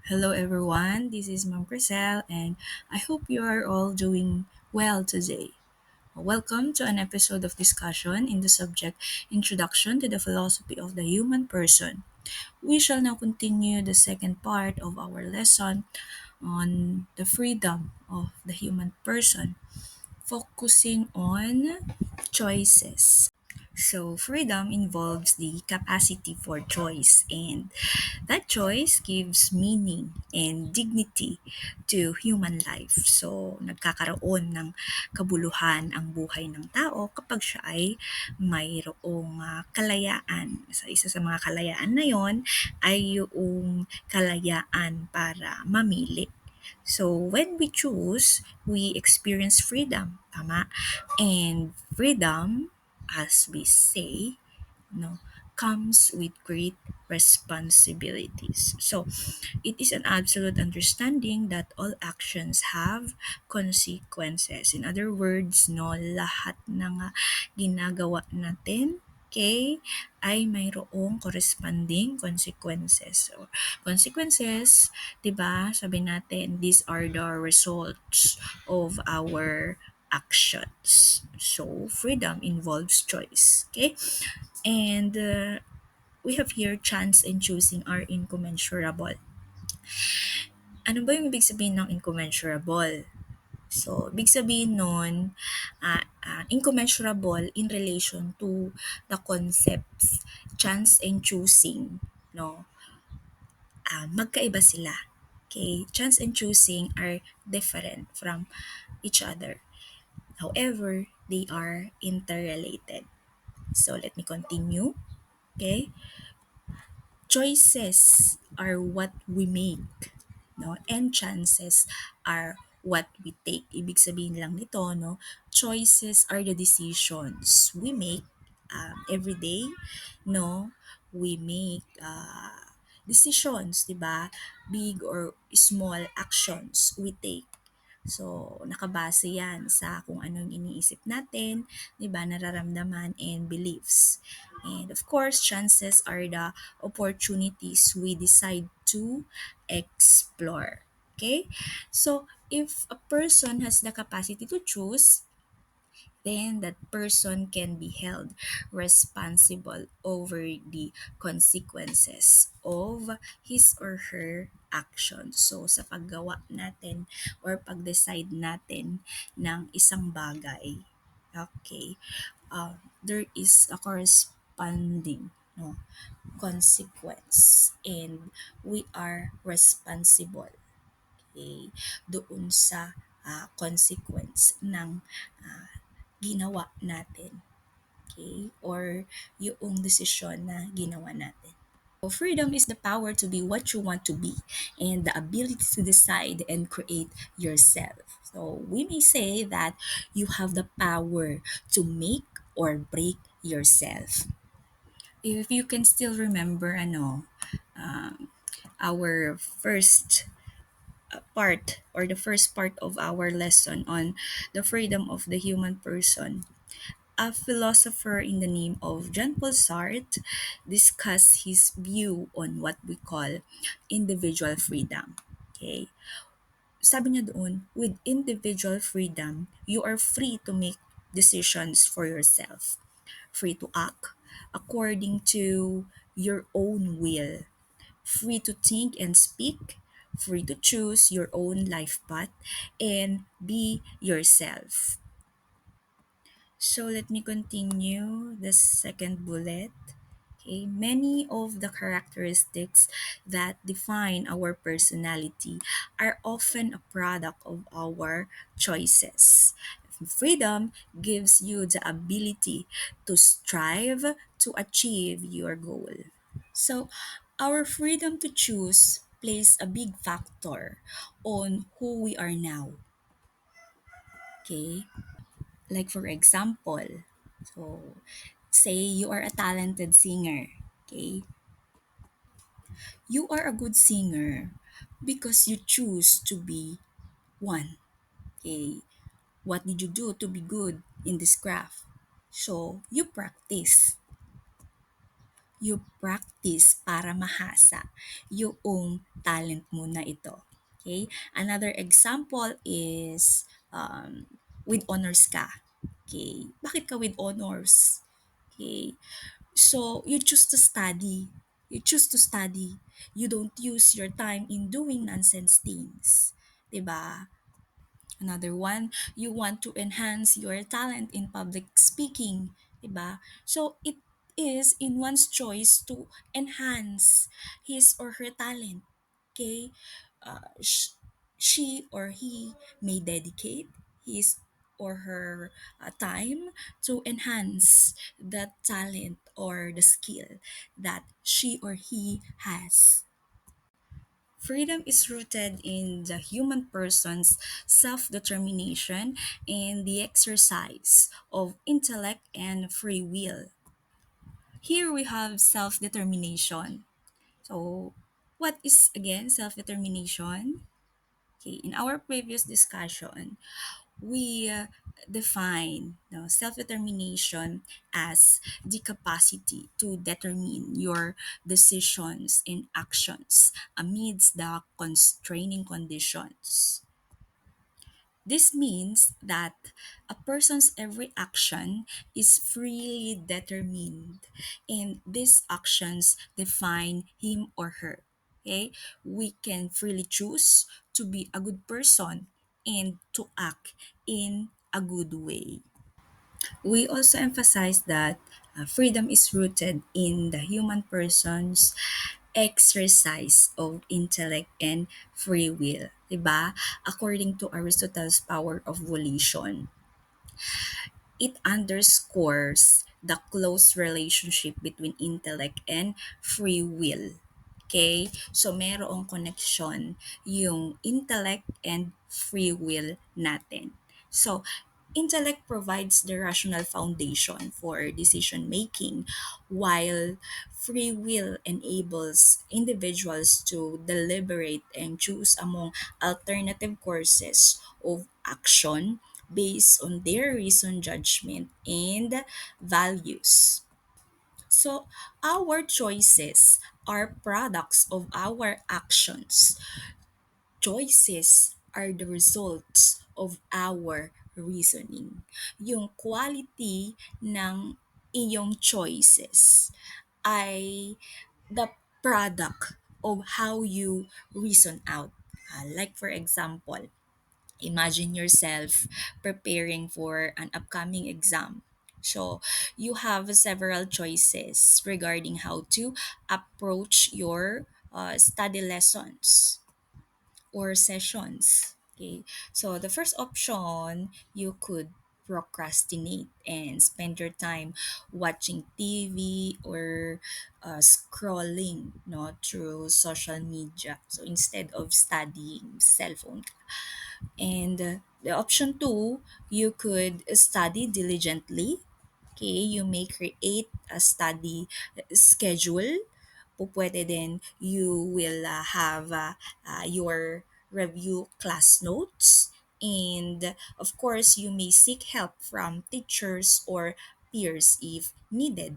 Hello, everyone. This is Ma'am Priscel, and I hope you are all doing well today. Welcome to an episode of discussion in the subject Introduction to the Philosophy of the Human Person. We shall now continue the second part of our lesson on the freedom of the human person, focusing on choices. So, freedom involves the capacity for choice, and that choice gives meaning and dignity to human life. So, nagkakaroon ng kabuluhan ang buhay ng tao kapag siya ay mayroong kalayaan. So, isa sa mga kalayaan na yon ay yung kalayaan para mamili. So, when we choose, we experience freedom. Tama? And freedom, as we say, no, comes with great responsibilities. So, it is an absolute understanding that all actions have consequences. In other words, no, lahat ng ginagawa natin, okay, ay mayroong corresponding consequences. So, consequences, 'di ba? Sabi natin, these are the results of our actions. So, freedom involves choice. Okay? And we have here chance in choosing are incommensurable. Ano ba yung ibig sabihin ng incommensurable? So, ibig sabihin nun, incommensurable in relation to the concepts chance and choosing, no? Magkaiba sila. Okay? Chance and choosing are different from each other. However, they are interrelated. So, let me continue. Okay? Choices are what we make, no? And chances are what we take. Ibig sabihin lang nito, no? Choices are the decisions we make every day, no? We make decisions, 'di ba? Big or small actions we take. So, nakabase yan sa kung anong iniisip natin, 'di ba, nararamdaman and beliefs. And of course, chances are the opportunities we decide to explore. Okay? So, if a person has the capacity to choose, then that person can be held responsible over the consequences of his or her actions. So, sa paggawa natin or pag-decide natin ng isang bagay, okay, there is a corresponding, no, consequence, and we are responsible, okay, doon sa consequence ng ginawa natin, okay? Or yung desisyon na ginawa natin. So freedom is the power to be what you want to be and the ability to decide and create yourself. So we may say that you have the power to make or break yourself. If you can still remember our first part or the first part of our lesson on the freedom of the human person, a philosopher in the name of Jean-Paul Sartre discussed his view on what we call individual freedom. Okay? Sabi niya doon, with individual freedom, you are free to make decisions for yourself, free to act according to your own will, free to think and speak, free to choose your own life path, and be yourself. So let me continue the second bullet. Okay, many of the characteristics that define our personality are often a product of our choices. Freedom gives you the ability to strive to achieve your goal. So, our freedom to choose plays a big factor on who we are now. Okay? Like for example, so say you are a talented singer, okay? You are a good singer because you choose to be one, okay? What did you do to be good in this craft? So, you practice. You practice para mahasa yung talent mo na ito. Okay? Another example is with honors ka. Okay? Bakit ka with honors? Okay? So, you choose to study. You choose to study. You don't use your time in doing nonsense things. 'Di ba? Another one, you want to enhance your talent in public speaking, 'di ba? So it is in one's choice to enhance his or her talent. Okay? She or he may dedicate his or her time to enhance the talent or the skill that she or he has. Freedom is rooted in the human person's self determination and the exercise of intellect and free will. Here we have self determination. So, what is again self determination? Okay, in our previous discussion, we define self determination as the capacity to determine your decisions and actions amidst the constraining conditions. This means that a person's every action is freely determined, and these actions define him or her. Okay? We can freely choose to be a good person and to act in a good way. We also emphasize that freedom is rooted in the human person's exercise of intellect and free will. Diba? According to Aristotle's power of volition, it underscores the close relationship between intellect and free will. Okay? So, merong connection yung intellect and free will natin. So, intellect provides the rational foundation for decision making, while free will enables individuals to deliberate and choose among alternative courses of action based on their reason, judgment, and values. So, our choices are products of our actions. Choices are the results of our reasoning. Yung quality ng iyong choices ay the product of how you reason out. Like for example, imagine yourself preparing for an upcoming exam. So, you have several choices regarding how to approach your study lessons or sessions. Okay, so the first option, you could procrastinate and spend your time watching TV or scrolling through social media. So instead of studying, cellphone. And the option two, you could study diligently. Okay, you may create a study schedule. Po pwede din you will have your review class notes. And of course, you may seek help from teachers or peers if needed.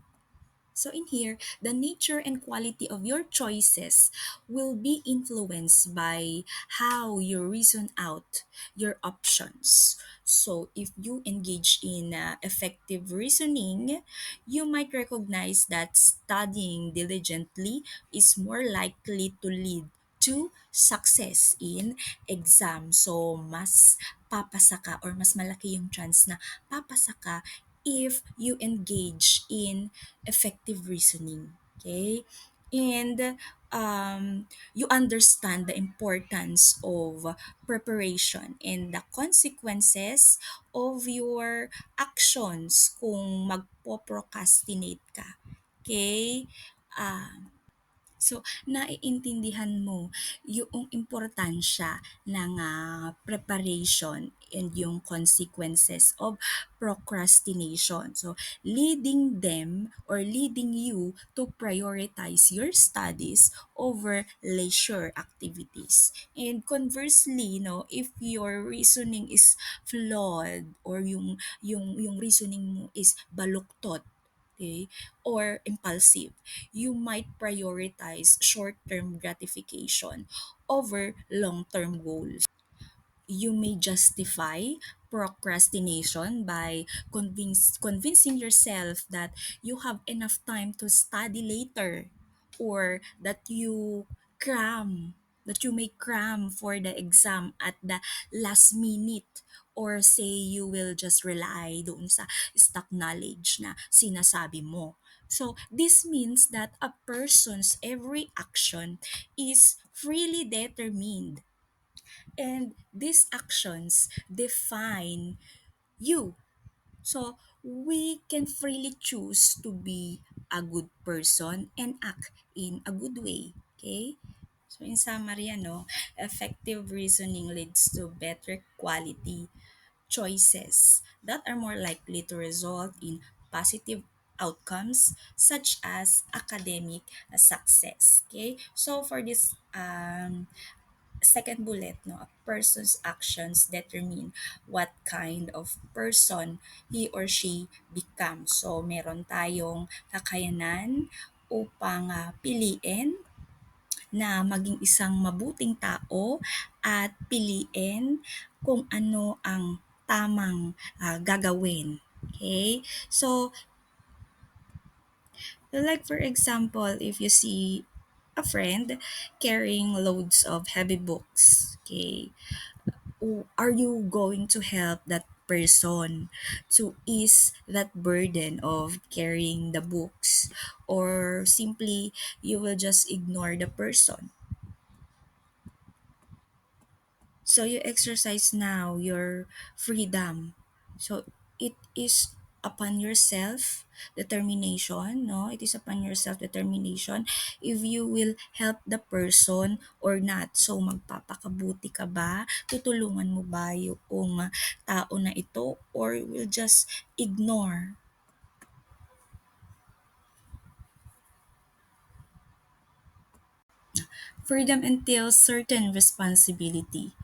So in here, the nature and quality of your choices will be influenced by how you reason out your options. So if you engage in effective reasoning, you might recognize that studying diligently is more likely to lead to success in exam. So mas papasa ka or mas malaki yung chance na papasa ka if you engage in effective reasoning. Okay? And you understand the importance of preparation and the consequences of your actions kung magpo-procrastinate ka. Okay? Ah, So, naiintindihan mo yung importansya ng preparation and yung consequences of procrastination. So, leading them or leading you to prioritize your studies over leisure activities. And conversely, if your reasoning is flawed or yung reasoning mo is baluktot, okay, or impulsive. You might prioritize short-term gratification over long-term goals. You may justify procrastination by convincing yourself that you have enough time to study later, or that you may cram for the exam at the last minute, or say you will just rely doon sa stock knowledge na sinasabi mo. So this means that a person's every action is freely determined, and these actions define you. So we can freely choose to be a good person and act in a good way. Okay? So in summary, effective reasoning leads to better quality choices that are more likely to result in positive outcomes such as academic success. Okay? So for this second bullet, no, a person's actions determine what kind of person he or she becomes. So meron tayong kakayanan upang piliin na maging isang mabuting tao at piliin kung ano ang tamang gagawin. Okay? So, like for example, if you see a friend carrying loads of heavy books, okay, are you going to help that person to ease that burden of carrying the books, or simply you will just ignore the person? So you exercise now your freedom. So it is upon yourself determination, no? It is upon your self determination if you will help the person or not. So magpapakabuti ka ba? Tutulungan mo ba yung tao na ito, or will just ignore? Freedom entails certain responsibility,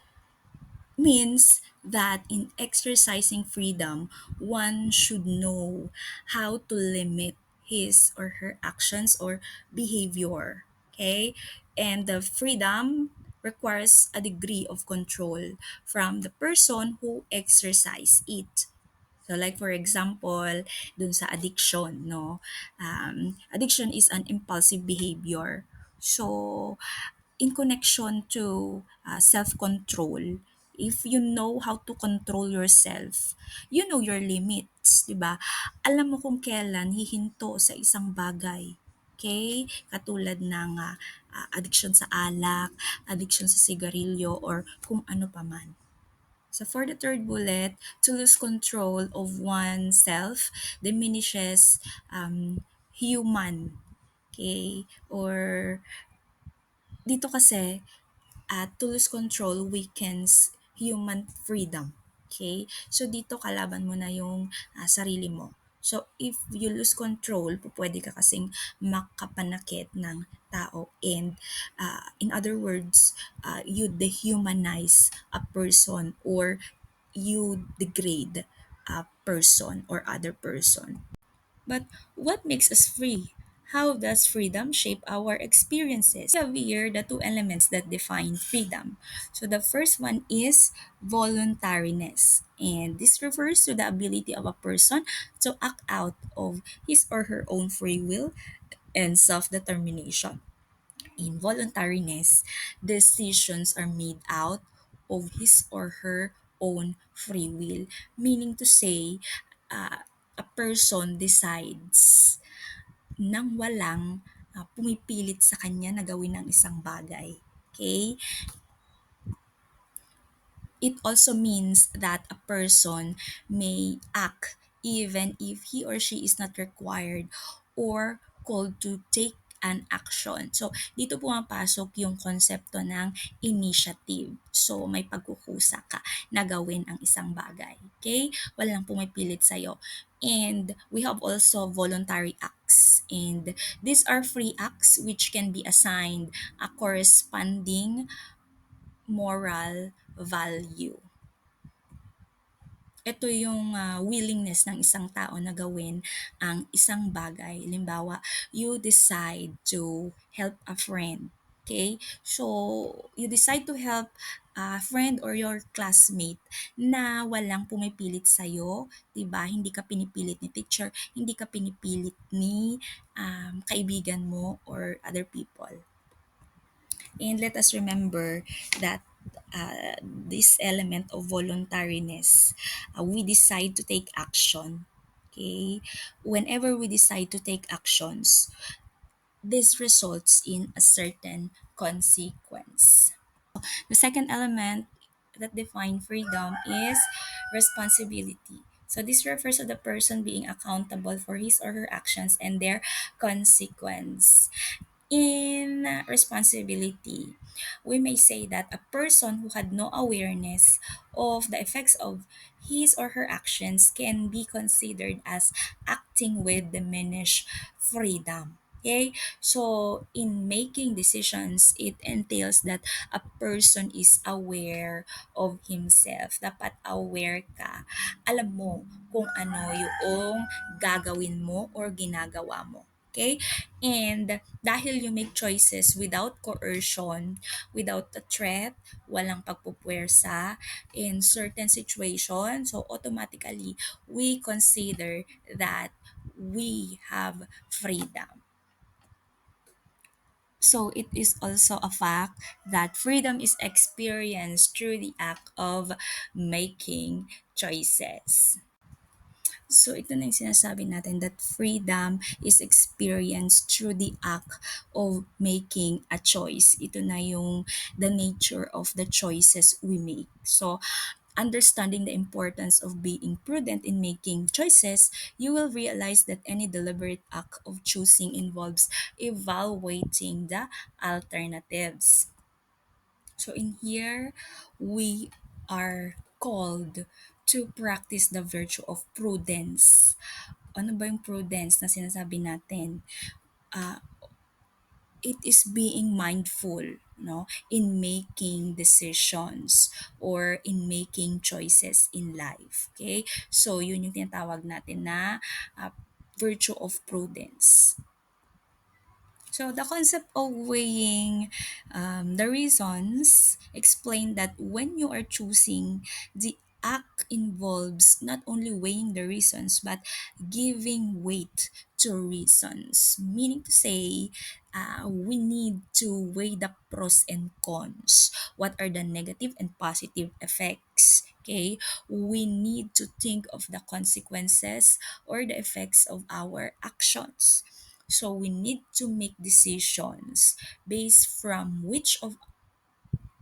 means that in exercising freedom, one should know how to limit his or her actions or behavior. Okay? And the freedom requires a degree of control from the person who exercise it. So like for example, dun sa addiction, no? Addiction is an impulsive behavior. So in connection to self-control, if you know how to control yourself, you know your limits, di ba? Alam mo kung kailan hihinto sa isang bagay. Okay? Katulad ng addiction sa alak, addiction sa sigarilyo, or kung ano pa man. So for the third bullet, to lose control of oneself diminishes human. Okay? Or dito kasi, to lose control weakens human freedom. Okay? So dito kalaban mo na yung sarili mo. So if you lose control, pwede ka kasing makapanakit ng tao, and in other words, you dehumanize a person, or you degrade a person or other person. But what makes us free? How does freedom shape our experiences? We have here the two elements that define freedom. So the first one is voluntariness. And this refers to the ability of a person to act out of his or her own free will and self determination. In voluntariness, decisions are made out of his or her own free will, meaning to say, a person decides nang walang pumipilit sa kanya na gawin ang isang bagay. Okay? It also means that a person may act even if he or she is not required or called to take an action. So, dito pumapasok yung konsepto ng initiative. So, may pagkukusa ka na gawin ang isang bagay. Okay? Walang pumipilit sa'yo. And we have also voluntary acts. And these are free acts which can be assigned a corresponding moral value. ito yung willingness ng isang tao na gawin ang isang bagay. Limbawa, you decide to help a friend. Okay? So, you decide to help a friend or your classmate na walang pumipilit sa'yo, diba? Hindi ka pinipilit ni teacher, hindi ka pinipilit ni kaibigan mo or other people. And let us remember that this element of voluntariness, we decide to take action. Okay, whenever we decide to take actions, this results in a certain consequence. The second element that define freedom is responsibility. So this refers to the person being accountable for his or her actions and their consequence. In responsibility, we may say that a person who had no awareness of the effects of his or her actions can be considered as acting with diminished freedom. Okay, so in making decisions, it entails that a person is aware of himself. Dapat aware ka. Alam mo kung ano yung gagawin mo or ginagawa mo. Okay? And dahil you make choices without coercion, without a threat, walang pagpupwersa in certain situations, so automatically we consider that we have freedom. So it is also a fact that freedom is experienced through the act of making choices. So ito na yung sinasabi natin that freedom is experienced through the act of making a choice. Ito na yung the nature of the choices we make. So understanding the importance of being prudent in making choices, you will realize that any deliberate act of choosing involves evaluating the alternatives. So in here, we are called to practice the virtue of prudence. Ano ba yung prudence na sinasabi natin? It is being mindful, no, in making decisions or in making choices in life. Okay? So, yun yung tinatawag natin na virtue of prudence. So the concept of weighing the reasons explain that when you are choosing, the act involves not only weighing the reasons but giving weight to reasons. Meaning to say, we need to weigh the pros and cons. What are the negative and positive effects? Okay, we need to think of the consequences or the effects of our actions. So we need to make decisions based from which of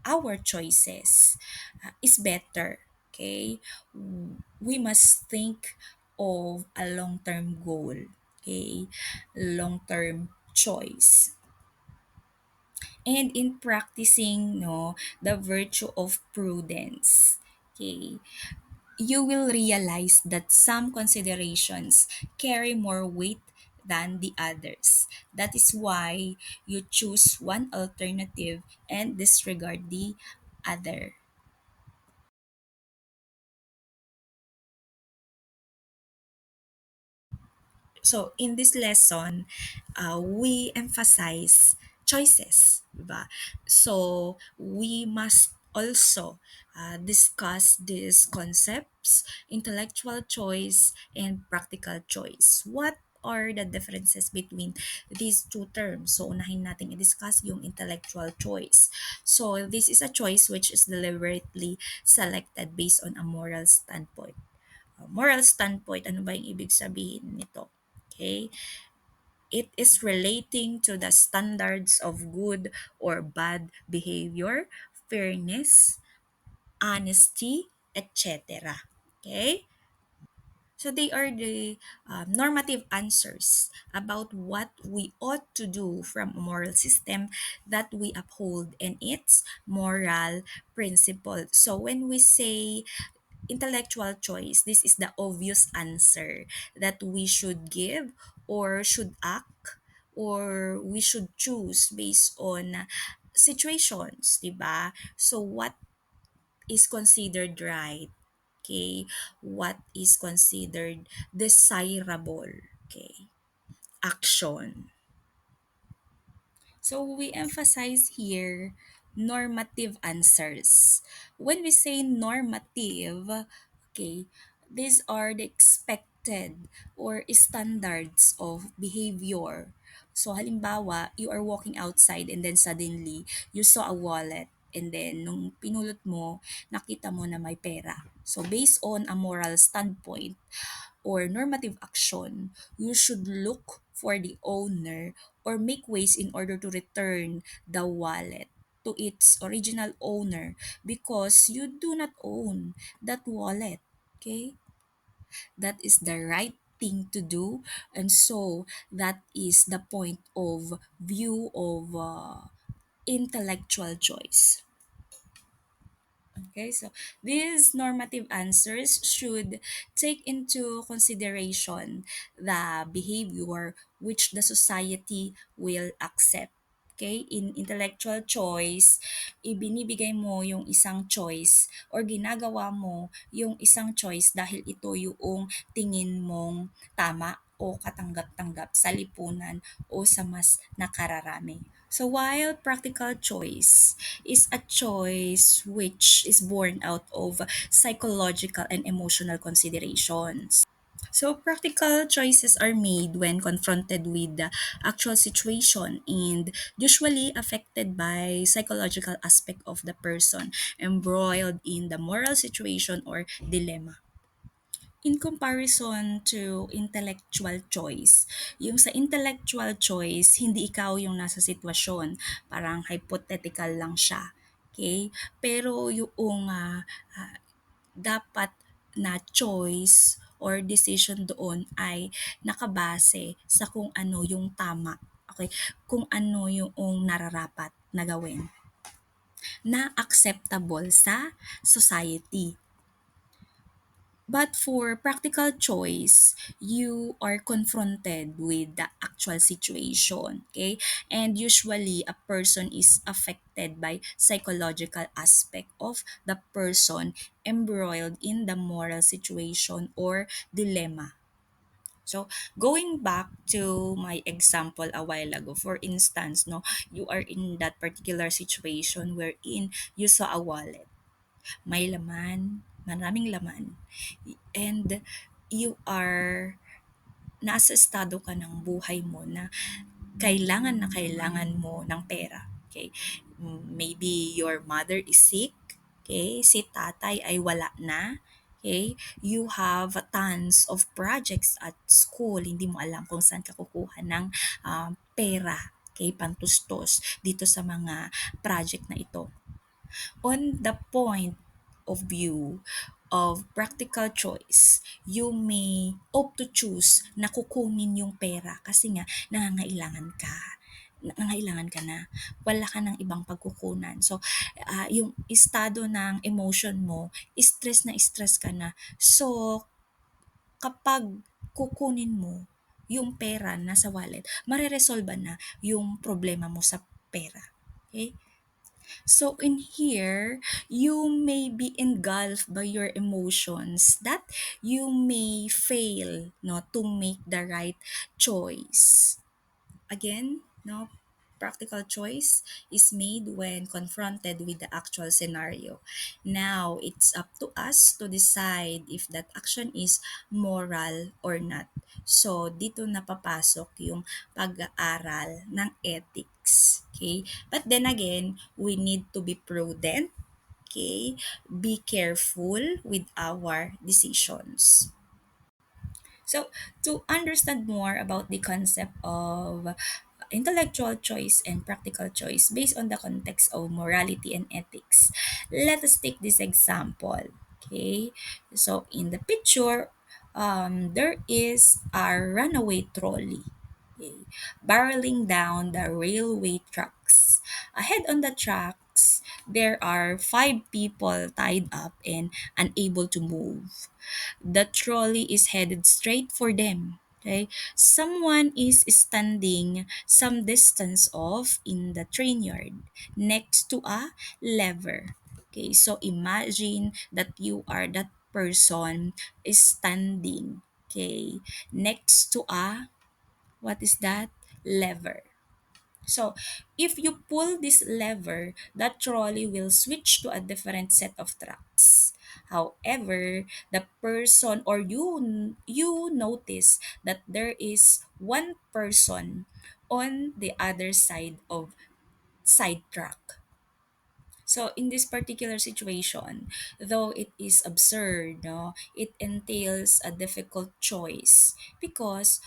our choices is better. Okay? We must think of a long-term goal. Okay? Long-term choice. And in practicing no the virtue of prudence. Okay? You will realize that some considerations carry more weight than the others. That is why you choose one alternative and disregard the other. So, in this lesson, we emphasize choices, diba? So, we must also discuss these concepts, intellectual choice and practical choice. What are the differences between these two terms? So, unahin natin i-discuss yung intellectual choice. So, this is a choice which is deliberately selected based on a moral standpoint. Moral standpoint, ano ba yung ibig sabihin nito? Okay? It is relating to the standards of good or bad behavior, fairness, honesty, etc. Okay? So they are the normative answers about what we ought to do from a moral system that we uphold and its moral principle. So when we say intellectual choice, this is the obvious answer that we should give or should act or we should choose based on situations, 'di ba? So what is considered right? Okay, what is considered desirable? Okay, action. So we emphasize here normative answers. When we say normative, okay, these are the expected or standards of behavior. So halimbawa, you are walking outside and then suddenly you saw a wallet and then nung pinulot mo, nakita mo na may pera. So based on a moral standpoint, or normative action, you should look for the owner or make ways in order to return the wallet to its original owner because you do not own that wallet. Okay? That is the right thing to do. And so that is the point of view of intellectual choice. Okay, so these normative answers should take into consideration the behavior which the society will accept. Okay, in intellectual choice, ibinibigay mo yung isang choice or ginagawa mo yung isang choice dahil ito yung tingin mong tama o katanggap-tanggap sa lipunan o sa mas nakararami. So while practical choice is a choice which is born out of psychological and emotional considerations. So practical choices are made when confronted with the actual situation and usually affected by psychological aspect of the person embroiled in the moral situation or dilemma. In comparison to intellectual choice, yung sa intellectual choice, hindi ikaw yung nasa sitwasyon. Parang hypothetical lang siya. Okay? Pero yung dapat na choice or decision doon ay nakabase sa kung ano yung tama. Okay? Kung ano yung nararapat na gawin na acceptable sa society. But for practical choice, you are confronted with the actual situation, okay? And usually a person is affected by psychological aspect of the person embroiled in the moral situation or dilemma. So, going back to my example a while ago, for instance, no, you are in that particular situation wherein you saw a wallet, may laman, maraming laman. And you are nasa estado ka ng buhay mo na kailangan mo ng pera. Okay? Maybe your mother is sick. Okay? Si tatay ay wala na. Okay? You have tons of projects at school. Hindi mo alam kung saan ka kukuha ng pera. Okay? Pantustos dito sa mga project na ito. On the point of view of practical choice, you may opt to choose na kukunin yung pera kasi nga nangangailangan ka na, wala ka ng ibang pagkukunan. So, yung estado ng emotion mo, stress ka na. So, kapag kukunin mo yung pera na sa wallet, mareresolve na yung problema mo sa pera. Okay? So in here, you may be engulfed by your emotions that you may fail to make the right choice. Again, no, practical choice is made when confronted with the actual scenario. Now, it's up to us to decide if that action is moral or not. So, dito napapasok yung pag-aaral ng ethics. Okay? But then again, we need to be prudent. Okay? Be careful with our decisions. So, to understand more about the concept of intellectual choice and practical choice based on the context of morality and ethics, let us take this example. Okay, so in the picture, there is a runaway trolley. Okay, barreling down the railway tracks. Ahead on the tracks, there are five people tied up and unable to move. The trolley is headed straight for them. Okay, someone is standing some distance off in the train yard next to a lever. Okay, so imagine that you are that person is standing, okay, next to a, what is that? Lever. So, if you pull this lever, that trolley will switch to a different set of tracks. However, the person or you notice that there is one person on the other side of side track. So in this particular situation, though it is absurd, no, it entails a difficult choice because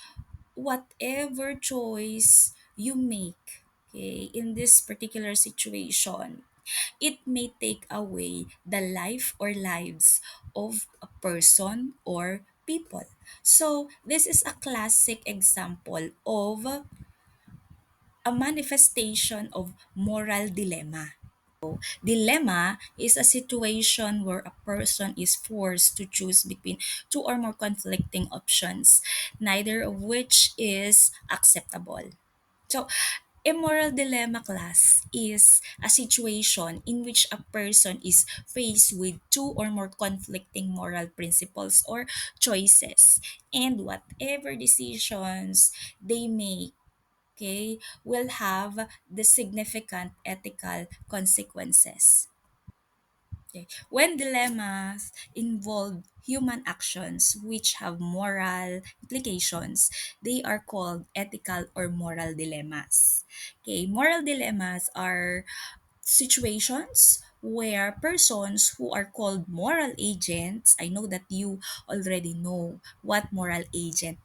whatever choice you make, okay, in this particular situation, it may take away the life or lives of a person or people. So this is a classic example of a manifestation of moral dilemma. Dilemma is a situation where a person is forced to choose between two or more conflicting options, neither of which is acceptable. So, a moral dilemma class is a situation in which a person is faced with two or more conflicting moral principles or choices, and whatever decisions they make, okay, will have the significant ethical consequences. Okay. When dilemmas involve human actions which have moral implications, they are called ethical or moral dilemmas. Okay, moral dilemmas are situations where persons who are called moral agents, I know that you already know what moral agent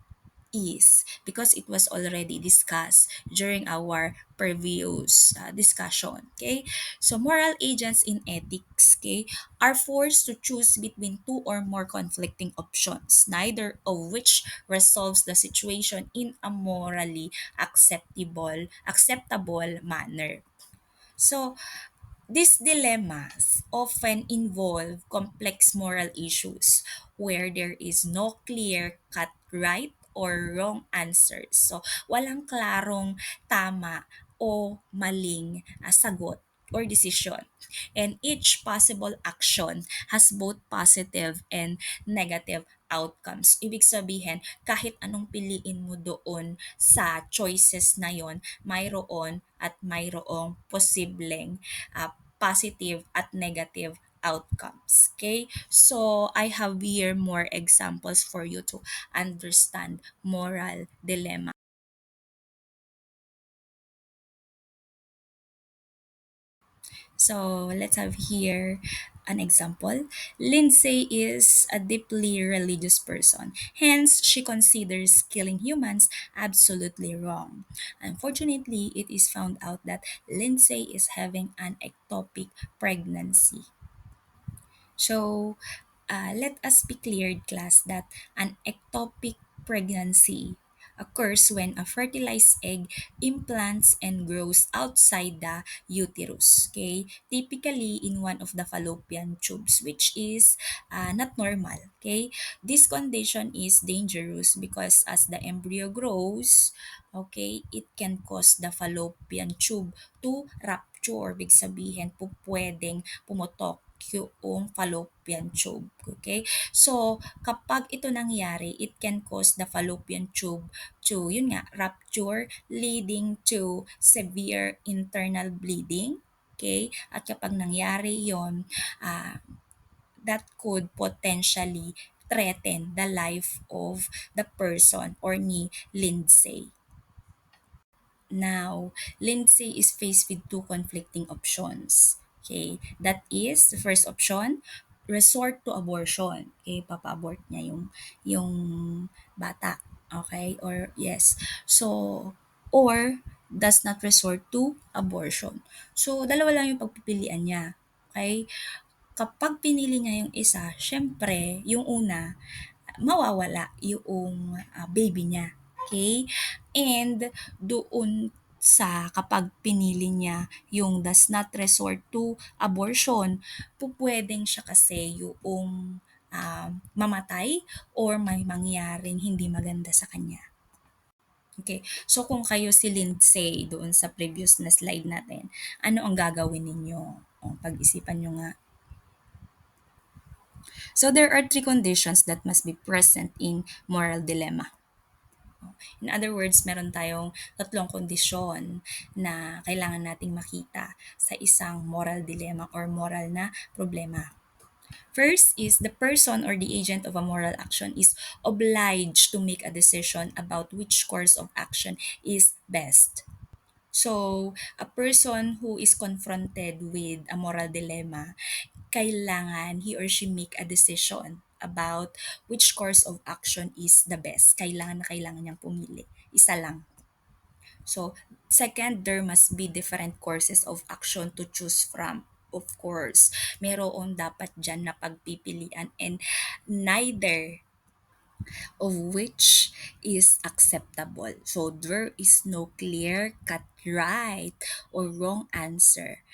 is because it was already discussed during our previous discussion. Okay, so moral agents in ethics, okay, are forced to choose between two or more conflicting options, neither of which resolves the situation in a morally acceptable manner. So these dilemmas often involve complex moral issues where there is no clear-cut right or wrong answers. So, walang klarong tama o maling sagot or decision. And each possible action has both positive and negative outcomes. Ibig sabihin, kahit anong piliin mo doon sa choices na yon, mayroon at mayroong posibleng positive at negative outcomes. Okay? So, I have here more examples for you to understand moral dilemma. So let's have here an example. Lindsay is a deeply religious person. Hence, she considers killing humans absolutely wrong. Unfortunately, it is found out that Lindsay is having an ectopic pregnancy. So, let us be cleared, class, that an ectopic pregnancy occurs when a fertilized egg implants and grows outside the uterus. Okay, typically in one of the fallopian tubes, which is not normal. Okay, this condition is dangerous because as the embryo grows, okay, it can cause the fallopian tube to rupture. Big sabihin po pwedeng pumutok yung fallopian tube. Okay? So, kapag ito nangyari, it can cause the fallopian tube to, yun nga, rupture, leading to severe internal bleeding. Okay? At kapag nangyari yon, that could potentially threaten the life of the person or ni Lindsay. Now, Lindsay is faced with two conflicting options. Okay, that is the first option, resort to abortion. Okay, papa-abort niya yung bata. Okay, or yes. So, or does not resort to abortion. So, dalawa lang yung pagpipilian niya. Okay? Kapag pinili niya yung isa, syempre, yung una, mawawala yung baby niya. Okay? And doon sa kapag pinili niya yung does not resort to abortion, pupwedeng siya kasi yung mamatay or may mangyaring hindi maganda sa kanya. Okay. So kung kayo si Lindsay doon sa previous na slide natin, ano ang gagawin ninyo? O, pag-isipan nyo nga. So there are three conditions that must be present in moral dilemma. In other words, meron tayong tatlong kondisyon na kailangan nating makita sa isang moral dilemma or moral na problema. First is the person or the agent of a moral action is obliged to make a decision about which course of action is best. So, a person who is confronted with a moral dilemma, kailangan he or she make a decision about which course of action is the best. Kailangan na kailangan niyang pumili. Isa lang. So, second, there must be different courses of action to choose from. Of course, meron dapat dyan na pagpipilian and neither of which is acceptable. So there is no clear cut right or wrong answer.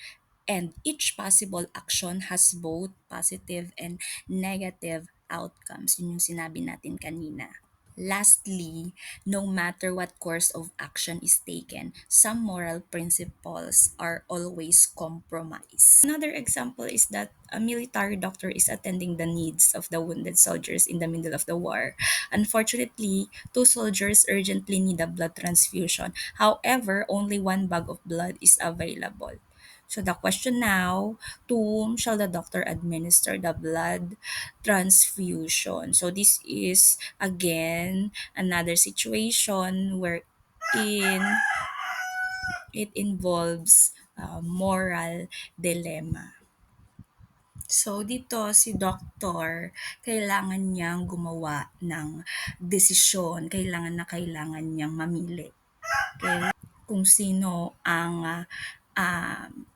And each possible action has both positive and negative outcomes. Yun yung sinabi natin kanina. Lastly, no matter what course of action is taken, some moral principles are always compromised. Another example is that a military doctor is attending the needs of the wounded soldiers in the middle of the war. Unfortunately, two soldiers urgently need a blood transfusion. However, only one bag of blood is available. So the question now, to whom shall the doctor administer the blood transfusion? So this is again another situation wherein it involves moral dilemma. So dito si doktor, kailangan niyang gumawa ng desisyon, kailangan niyang mamili. Okay? Kung sino ang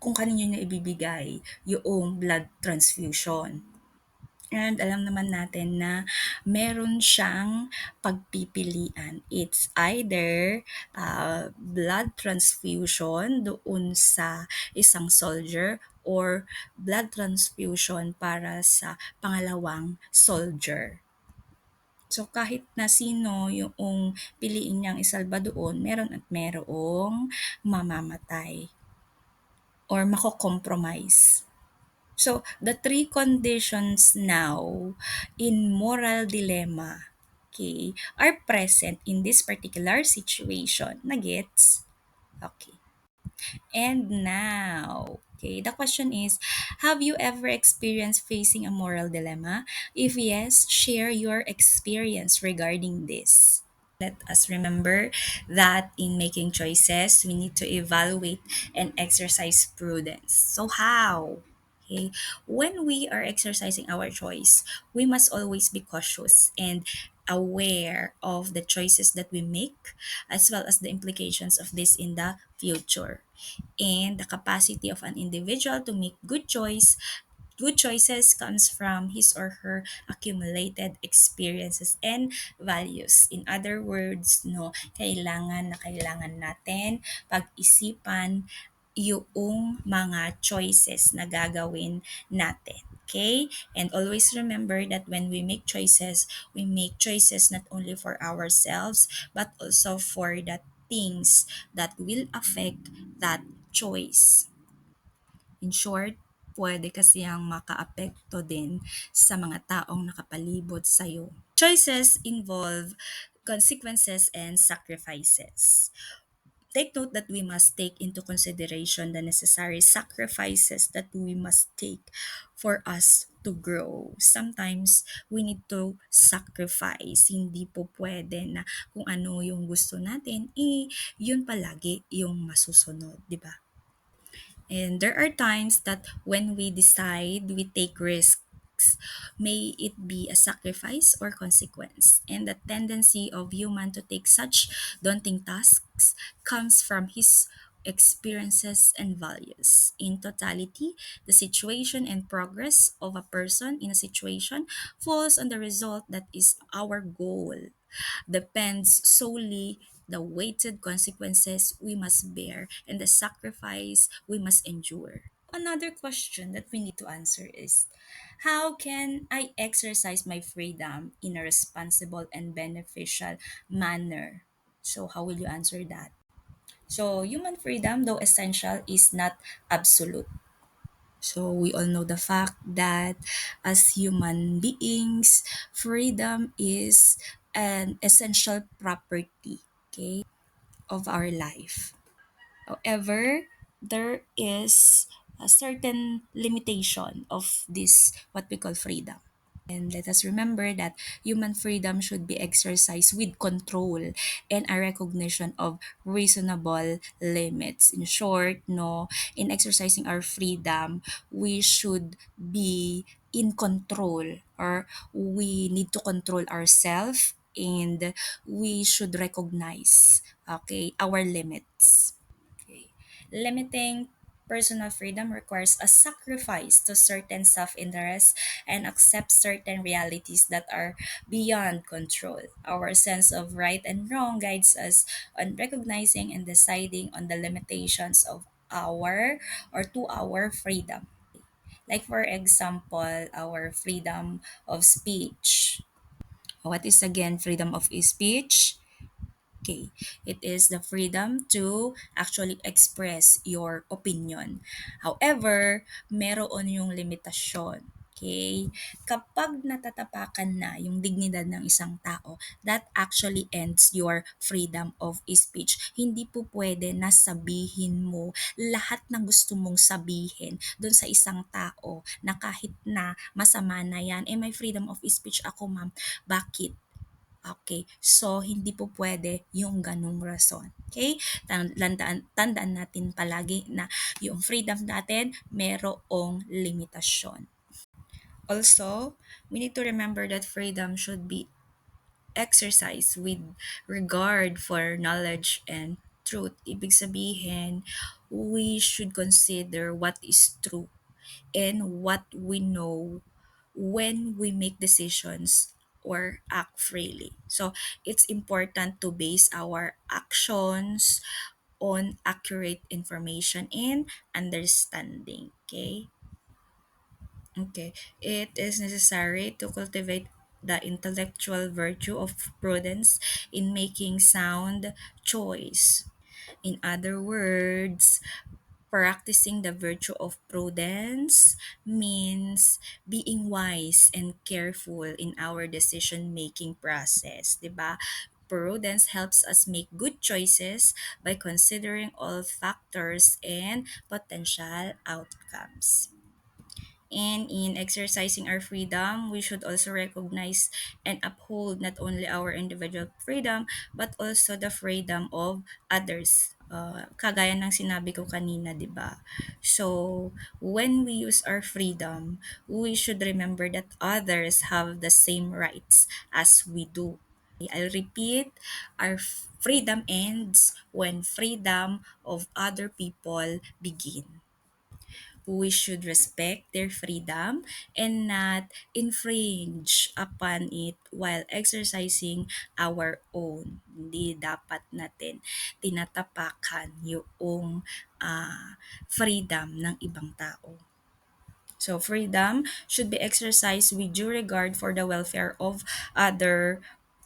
kung kanino niya ibibigay yung blood transfusion. And alam naman natin na meron siyang pagpipilian. It's either blood transfusion doon sa isang soldier or blood transfusion para sa pangalawang soldier. So kahit na sino yung piliin niyang isalba doon, meron at merong mamamatay or mako-compromise. So, the three conditions now in moral dilemma, okay, are present in this particular situation. Nagets? Okay. And now, okay, the question is, have you ever experienced facing a moral dilemma? If yes, share your experience regarding this. Let us remember that in making choices, we need to evaluate and exercise prudence. So, how? Okay, when we are exercising our choice, we must always be cautious and aware of the choices that we make, as well as the implications of this in the future. And the capacity of an individual to make good choices comes from his or her accumulated experiences and values. In other words, no, kailangan natin pag-isipan yung mga choices na gagawin natin. Okay? And always remember that when we make choices not only for ourselves, but also for the things that will affect that choice. In short, pwede kasiyang makaapekto din sa mga taong nakapalibot sa'yo. Choices involve consequences and sacrifices. Take note that we must take into consideration the necessary sacrifices that we must take for us to grow. Sometimes we need to sacrifice. Hindi po pwede na kung ano yung gusto natin, yun palagi yung masusunod, di ba? And there are times that when we decide, we take risks. May it be a sacrifice or consequence. And the tendency of human to take such daunting tasks comes from his experiences and values. In totality, the situation and progress of a person in a situation falls on the result that is our goal, depends solely the weighted consequences we must bear and the sacrifice we must endure. Another question that we need to answer is, how can I exercise my freedom in a responsible and beneficial manner? So, how will you answer that? So, human freedom, though essential, is not absolute. So we all know the fact that as human beings, freedom is an essential property, okay, of our life. However, there is a certain limitation of this what we call freedom. And let us remember that human freedom should be exercised with control and a recognition of reasonable limits. In short, no, in exercising our freedom, we should be in control, or we need to control ourselves, and we should recognize, okay, our limits. Okay. Limiting personal freedom requires a sacrifice to certain self interest and accept certain realities that are beyond control. Our sense of right and wrong guides us on recognizing and deciding on the limitations of our or to our freedom. Like, for example, our freedom of speech. What is again freedom of speech? Okay, it is the freedom to actually express your opinion. However, meron yung limitasyon. Okay? Kapag natatapakan na yung dignidad ng isang tao, that actually ends your freedom of speech. Hindi po pwede na sabihin mo lahat ng gusto mong sabihin doon sa isang tao na kahit na masama na yan, eh may freedom of speech ako, ma'am. Bakit? Okay, so hindi po pwede yung ganong rason. Okay? Tandaan natin palagi na yung freedom natin merong limitasyon. Also, we need to remember that freedom should be exercised with regard for knowledge and truth. Ibig sabihin, we should consider what is true and what we know when we make decisions or act freely. So it's important to base our actions on accurate information and understanding. Okay. Okay. It is necessary to cultivate the intellectual virtue of prudence in making sound choice. In other words, practicing the virtue of prudence means being wise and careful in our decision making process, 'di ba? Prudence helps us make good choices by considering all factors and potential outcomes. And in exercising our freedom, we should also recognize and uphold not only our individual freedom, but also the freedom of others. Kagaya ng sinabi ko kanina, di ba? So, when we use our freedom, we should remember that others have the same rights as we do. I'll repeat, our freedom ends when freedom of other people begin. We should respect their freedom and not infringe upon it while exercising our own. Hindi dapat natin tinatapakan yung freedom ng ibang tao. So, freedom should be exercised with due regard for the welfare of other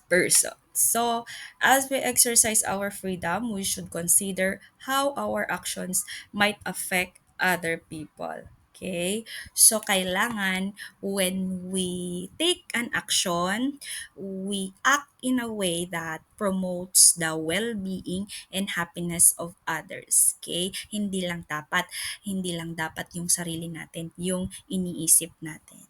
persons. So, as we exercise our freedom, we should consider how our actions might affect other people. Okay? So, kailangan when we take an action, we act in a way that promotes the well-being and happiness of others. Okay? Hindi lang dapat yung sarili natin yung iniisip natin.